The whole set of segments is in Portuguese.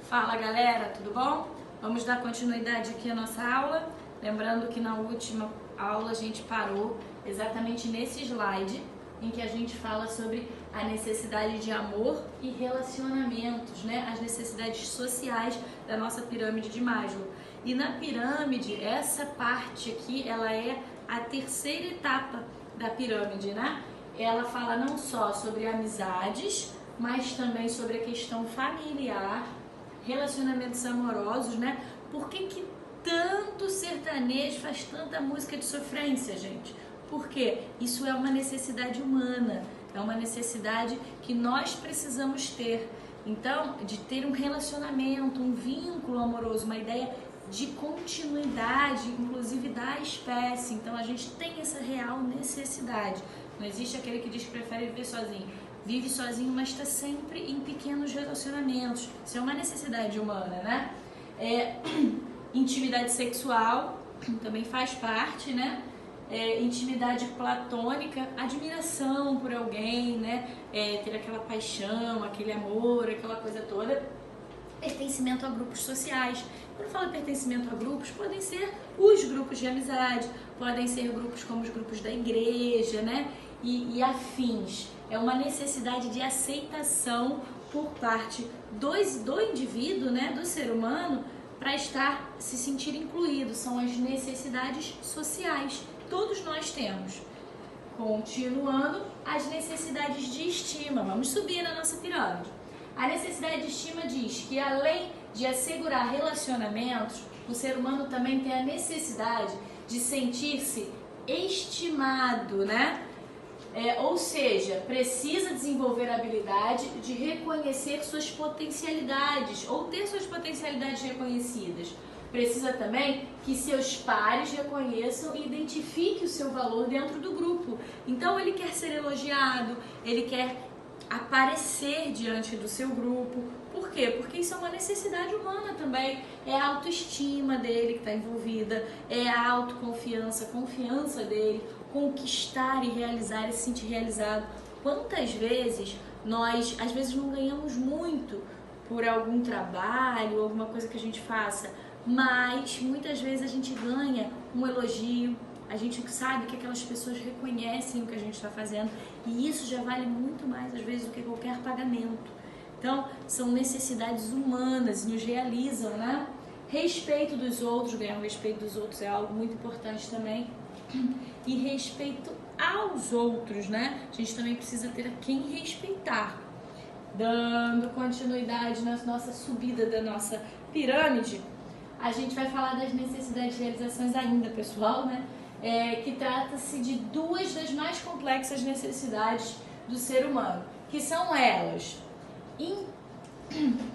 Fala galera, tudo bom? Vamos dar continuidade aqui à nossa aula. Lembrando que na última aula a gente parou exatamente nesse slide em que a gente fala sobre a necessidade de amor e relacionamentos, né? As necessidades sociais da nossa pirâmide de Maslow. E na pirâmide, essa parte aqui, ela é a terceira etapa da pirâmide, né? Ela fala não só sobre amizades, mas também sobre a questão familiar, relacionamentos amorosos, né? Por que tanto sertanejo faz tanta música de sofrência, gente? Porque isso é uma necessidade humana, é uma necessidade que nós precisamos ter. Então, de ter um relacionamento, um vínculo amoroso, uma ideia de continuidade, inclusive da espécie. Então, a gente tem essa real necessidade. Não existe aquele que diz que prefere viver sozinho. Vive sozinho, mas está sempre em pequenos relacionamentos. Isso é uma necessidade humana, né? Intimidade sexual também faz parte, né? Intimidade platônica, admiração por alguém, né? Ter aquela paixão, aquele amor, aquela coisa toda. Pertencimento a grupos sociais. Quando eu falo pertencimento a grupos, podem ser os grupos de amizade, podem ser grupos como os grupos da igreja, né? E afins. É uma necessidade de aceitação por parte do indivíduo, né? Do ser humano, para se sentir incluído. São as necessidades sociais. Todos nós temos. Continuando, as necessidades de estima. Vamos subir na nossa pirâmide. A necessidade de estima diz que, além de assegurar relacionamentos, o ser humano também tem a necessidade de sentir-se estimado, né? Ou seja, precisa desenvolver a habilidade de reconhecer suas potencialidades ou ter suas potencialidades reconhecidas. Precisa também que seus pares reconheçam e identifiquem o seu valor dentro do grupo. Então ele quer ser elogiado, ele quer aparecer diante do seu grupo. Por quê? Porque isso é uma necessidade humana também. É a autoestima dele que está envolvida, é a autoconfiança, a confiança dele, conquistar e realizar e se sentir realizado. Quantas vezes nós, às vezes, não ganhamos muito por algum trabalho, alguma coisa que a gente faça, mas muitas vezes a gente ganha um elogio, a gente sabe que aquelas pessoas reconhecem o que a gente está fazendo e isso já vale muito mais, às vezes, do que qualquer pagamento. Então, são necessidades humanas e nos realizam, né? Respeito dos outros, ganhar o respeito dos outros é algo muito importante também. E respeito aos outros, né? A gente também precisa ter a quem respeitar. Dando continuidade na nossa subida da nossa pirâmide, a gente vai falar das necessidades de realizações ainda, pessoal, né? Que trata-se de duas das mais complexas necessidades do ser humano, que são elas,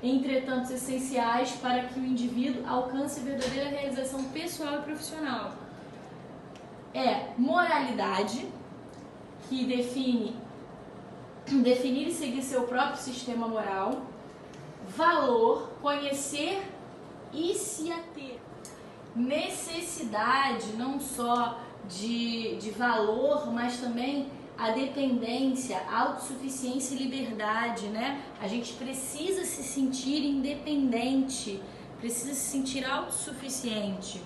entretanto, essenciais para que o indivíduo alcance a verdadeira realização pessoal e profissional. Moralidade, que definir e seguir seu próprio sistema moral. Valor, conhecer e se ater. Necessidade não só de valor, mas também a dependência, a autossuficiência e liberdade, né? A gente precisa se sentir independente, precisa se sentir autossuficiente.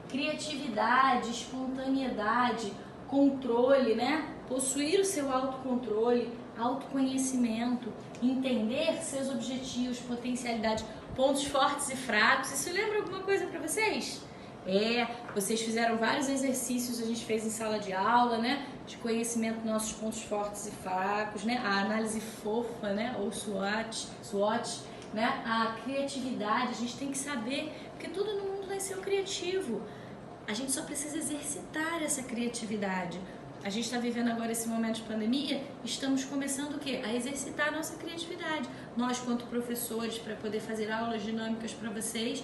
Criatividade, espontaneidade, controle, né? Possuir o seu autocontrole, autoconhecimento, entender seus objetivos, potencialidades, pontos fortes e fracos. Isso lembra alguma coisa para vocês? Vocês fizeram vários exercícios, a gente fez em sala de aula, né? De conhecimento dos nossos pontos fortes e fracos, né? A análise fofa, né? Ou SWOT, né? A criatividade, a gente tem que saber, porque tudo no mundo nasceu criativo. A gente só precisa exercitar essa criatividade. A gente está vivendo agora esse momento de pandemia, estamos começando o quê? A exercitar a nossa criatividade. Nós, quanto professores, para poder fazer aulas dinâmicas para vocês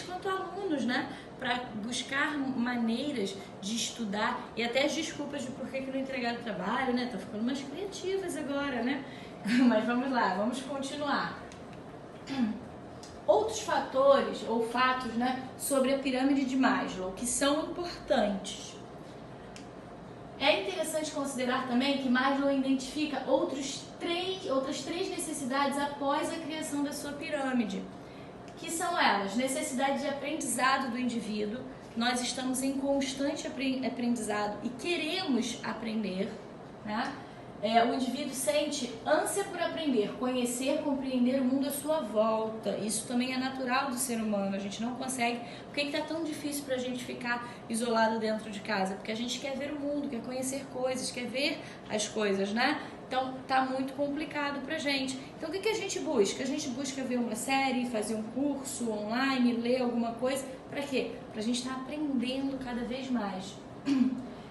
quanto alunos, né? Para buscar maneiras de estudar e até as desculpas de por que não entregaram o trabalho, né? Estão ficando mais criativas agora, né? Mas vamos lá, vamos continuar. Outros fatores ou fatos, né, sobre a pirâmide de Maslow que são importantes. É interessante considerar também que Maslow identifica outras três necessidades após a criação da sua pirâmide. que são elas: necessidade de aprendizado do indivíduo. Nós estamos em constante aprendizado e queremos aprender, né? O indivíduo sente ânsia por aprender, conhecer, compreender o mundo à sua volta. Isso também é natural do ser humano. A gente não consegue. Por que está tão difícil para a gente ficar isolado dentro de casa? Porque a gente quer ver o mundo, quer conhecer coisas, quer ver as coisas, né? Então tá muito complicado pra gente. Então o que a gente busca? A gente busca ver uma série, fazer um curso online, ler alguma coisa. Pra quê? Pra gente estar aprendendo cada vez mais.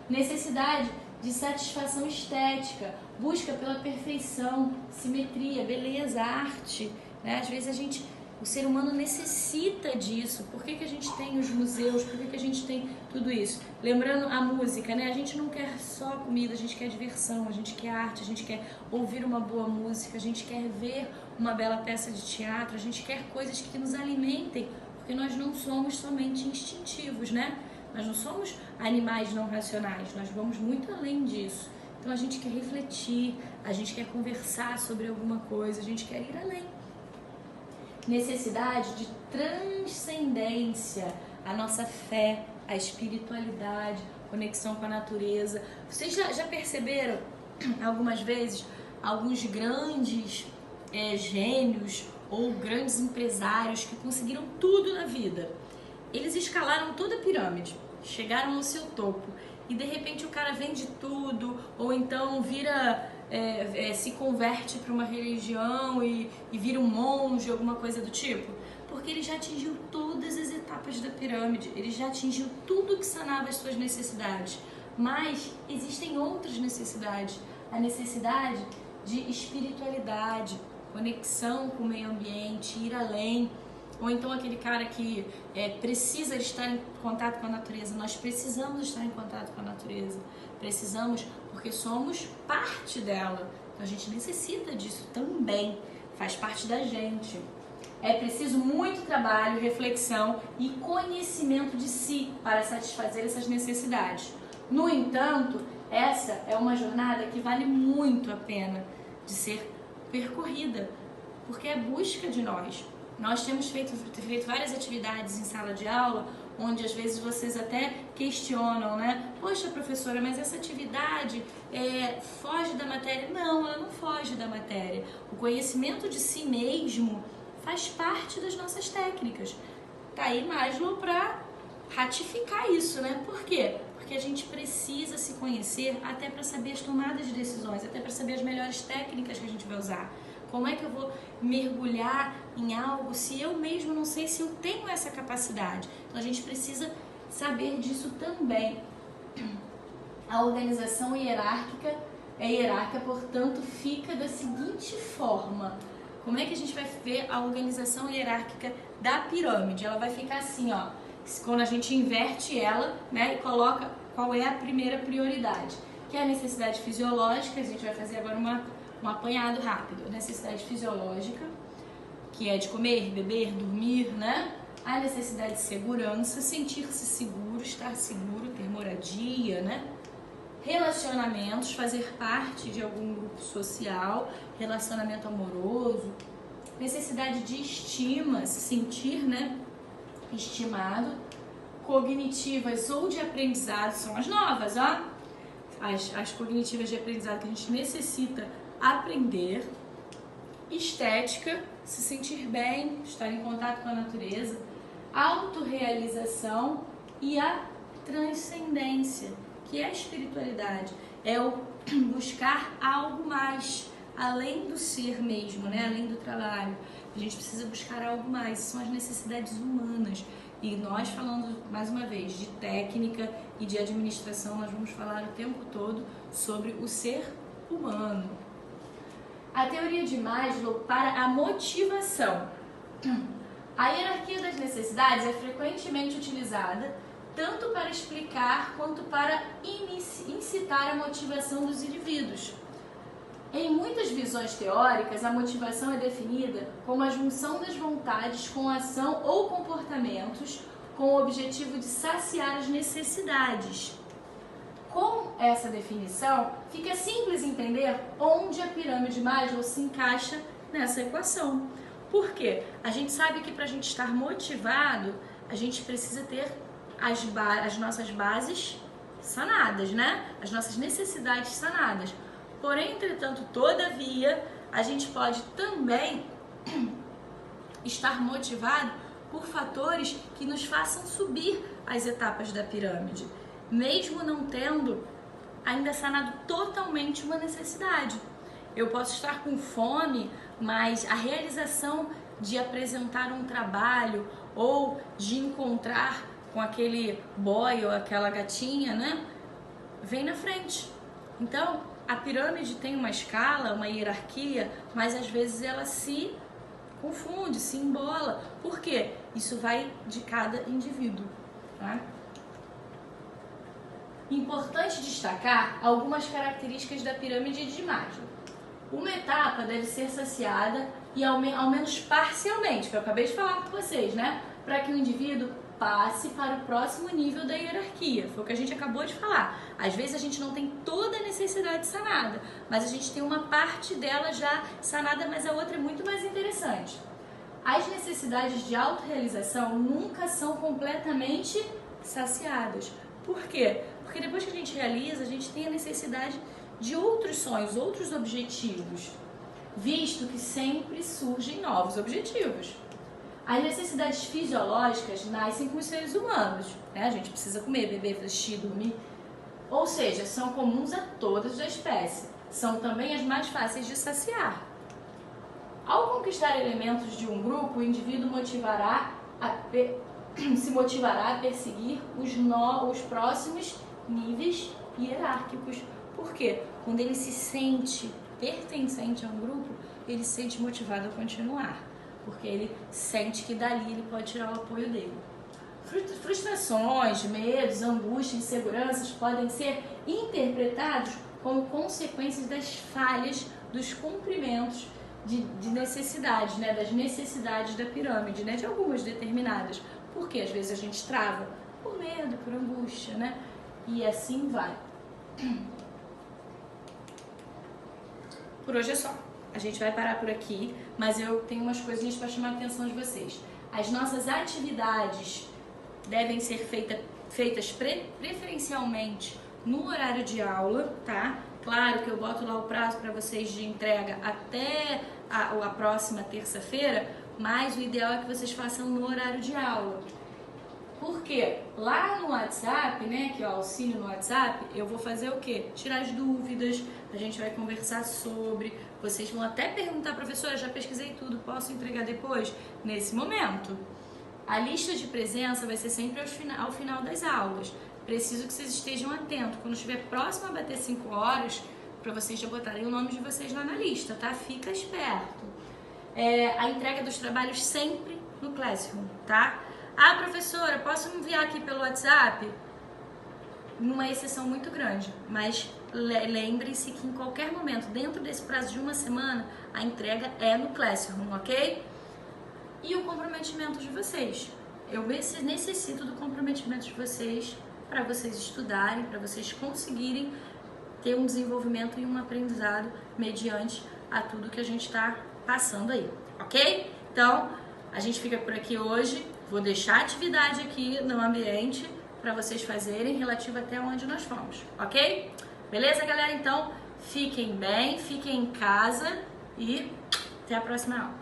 Necessidade de satisfação estética, busca pela perfeição, simetria, beleza, arte, né? Às vezes o ser humano necessita disso. Por que a gente tem os museus? Por que a gente tem tudo isso? Lembrando a música, né? A gente não quer só comida, a gente quer diversão, a gente quer arte, a gente quer ouvir uma boa música, a gente quer ver uma bela peça de teatro, a gente quer coisas que nos alimentem, porque nós não somos somente instintivos, né? Nós não somos animais não racionais, nós vamos muito além disso. Então a gente quer refletir, a gente quer conversar sobre alguma coisa, a gente quer ir além. Necessidade de transcendência, a nossa fé, a espiritualidade, conexão com a natureza. Vocês já perceberam algumas vezes alguns grandes gênios ou grandes empresários que conseguiram tudo na vida? Eles escalaram toda a pirâmide, chegaram no seu topo e de repente o cara vende tudo, ou então se converte para uma religião e vira um monge, alguma coisa do tipo, porque ele já atingiu todas as etapas da pirâmide, ele já atingiu tudo que sanava as suas necessidades. Mas existem outras necessidades, a necessidade de espiritualidade, conexão com o meio ambiente, ir além. Ou então aquele cara que precisa estar em contato com a natureza. Nós precisamos estar em contato com a natureza. Precisamos porque somos parte dela. Então a gente necessita disso também. Faz parte da gente. É preciso muito trabalho, reflexão e conhecimento de si para satisfazer essas necessidades. No entanto, essa é uma jornada que vale muito a pena de ser percorrida, porque é busca de nós. Nós temos feito várias atividades em sala de aula, onde às vezes vocês até questionam, né? Poxa, professora, mas essa atividade foge da matéria? Não, ela não foge da matéria. O conhecimento de si mesmo faz parte das nossas técnicas. Tá aí Maslow para ratificar isso, né? Por quê? Porque a gente precisa se conhecer até para saber as tomadas de decisões, até para saber as melhores técnicas que a gente vai usar. Como é que eu vou mergulhar em algo se eu mesmo não sei se eu tenho essa capacidade? Então a gente precisa saber disso também. A organização hierárquica portanto, fica da seguinte forma. Como é que a gente vai ver a organização hierárquica da pirâmide? Ela vai ficar assim, ó. Quando a gente inverte ela, né, e coloca qual é a primeira prioridade, que é a necessidade fisiológica. A gente vai fazer agora um apanhado rápido. A necessidade fisiológica, que é de comer, beber, dormir, né? A necessidade de segurança, sentir-se seguro, estar seguro, ter moradia, né? Relacionamentos, fazer parte de algum grupo social, relacionamento amoroso. Necessidade de estima, se sentir, né, estimado. Cognitivas ou de aprendizado, são as novas, ó. As cognitivas de aprendizado que a gente necessita aprender. Estética, se sentir bem, estar em contato com a natureza. Autorrealização e a transcendência, que é a espiritualidade. É o buscar algo mais, além do ser mesmo, né? Além do trabalho. A gente precisa buscar algo mais, são as necessidades humanas. E nós falando, mais uma vez, de técnica e de administração, nós vamos falar o tempo todo sobre o ser humano. A teoria de Maslow para a motivação. A hierarquia das necessidades é frequentemente utilizada tanto para explicar quanto para incitar a motivação dos indivíduos. Em muitas visões teóricas, a motivação é definida como a junção das vontades com ação ou comportamentos com o objetivo de saciar as necessidades. Com essa definição, fica simples entender onde a pirâmide de Maslow se encaixa nessa equação. Por quê? A gente sabe que para a gente estar motivado, a gente precisa ter as nossas bases sanadas, né? As nossas necessidades sanadas. Porém, entretanto, todavia, a gente pode também estar motivado por fatores que nos façam subir as etapas da pirâmide, mesmo não tendo ainda sanado totalmente uma necessidade. Eu posso estar com fome, mas a realização de apresentar um trabalho ou de encontrar com aquele boy ou aquela gatinha, né, vem na frente. Então, a pirâmide tem uma escala, uma hierarquia, mas às vezes ela se confunde, se embola. Por quê? Isso vai de cada indivíduo, tá? Importante destacar algumas características da pirâmide de Maslow. Uma etapa deve ser saciada e ao menos parcialmente, que eu acabei de falar com vocês, né? Para que o indivíduo passe para o próximo nível da hierarquia. Foi o que a gente acabou de falar. Às vezes a gente não tem toda a necessidade sanada, mas a gente tem uma parte dela já sanada, mas a outra é muito mais interessante. As necessidades de autorrealização nunca são completamente saciadas. Por quê? Porque depois que a gente realiza, a gente tem a necessidade de outros sonhos, outros objetivos, visto que sempre surgem novos objetivos. As necessidades fisiológicas nascem com os seres humanos, né? A gente precisa comer, beber, vestir, dormir, ou seja, são comuns a todas as espécies, são também as mais fáceis de saciar. Ao conquistar elementos de um grupo, o indivíduo se motivará a perseguir os próximos níveis hierárquicos. Por quê? Quando ele se sente pertencente a um grupo, ele se sente motivado a continuar, porque ele sente que dali ele pode tirar o apoio dele. Frustrações, medos, angústias, inseguranças podem ser interpretados como consequências das falhas dos cumprimentos de necessidades, né? Das necessidades da pirâmide, né? De algumas determinadas. Porque às vezes a gente trava por medo, por angústia, né? E assim vai. Por hoje é só. A gente vai parar por aqui, mas eu tenho umas coisinhas para chamar a atenção de vocês. As nossas atividades devem ser feitas preferencialmente no horário de aula, tá? Claro que eu boto lá o prazo para vocês de entrega até a próxima terça-feira, mas o ideal é que vocês façam no horário de aula. Porque lá no WhatsApp, né, que é o auxílio no WhatsApp, eu vou fazer o quê? Tirar as dúvidas, a gente vai conversar sobre, vocês vão até perguntar, professora, já pesquisei tudo, posso entregar depois? Nesse momento. A lista de presença vai ser sempre ao final das aulas. Preciso que vocês estejam atentos. Quando estiver próximo a bater 5 horas, para vocês já botarem o nome de vocês lá na lista, tá? Fica esperto. A entrega dos trabalhos sempre no Classroom, tá? Ah, professora, posso enviar aqui pelo WhatsApp? Numa exceção muito grande, mas lembre-se que em qualquer momento, dentro desse prazo de uma semana, a entrega é no Classroom, ok? E o comprometimento de vocês. Eu necessito do comprometimento de vocês para vocês estudarem, para vocês conseguirem ter um desenvolvimento e um aprendizado mediante a tudo que a gente está passando aí, ok? Então, a gente fica por aqui hoje. Vou deixar a atividade aqui no ambiente para vocês fazerem relativo até onde nós fomos, ok? Beleza, galera? Então, fiquem bem, fiquem em casa e até a próxima aula.